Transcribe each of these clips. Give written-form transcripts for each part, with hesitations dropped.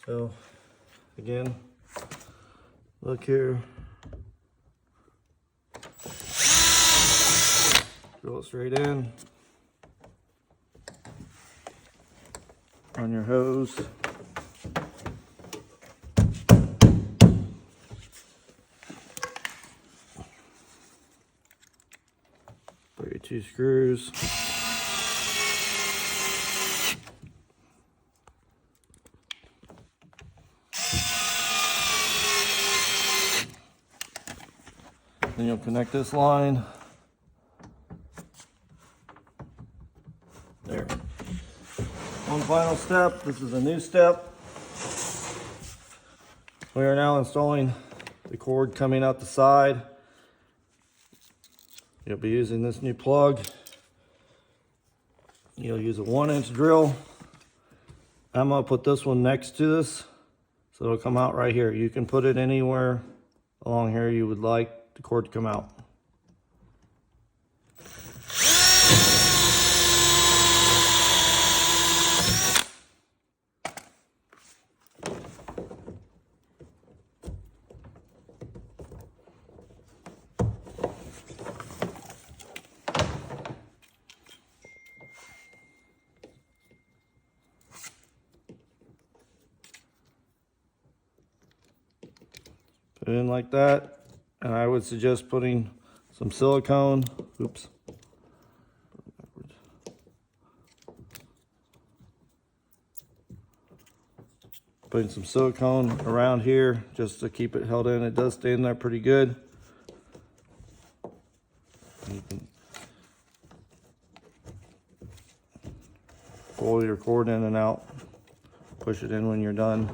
So again, look here. Drill it straight in. On your hose. Put your 2 screws. Then you'll connect this line. There. One final step. This is a new step. We are now installing the cord coming out the side. You'll be using this new plug. You'll use a 1-inch drill. I'm gonna put this one next to this, so it'll come out right here. You can put it anywhere along here you would like the cord to come out. Put it in like that, and I would suggest putting some silicone. Oops. Putting some silicone around here just to keep it held in. It does stay in there pretty good. You can pull your cord in and out. Push it in when you're done.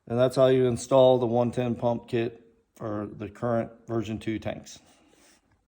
And that's how you install the 110 pump kit for the current version 2 tanks.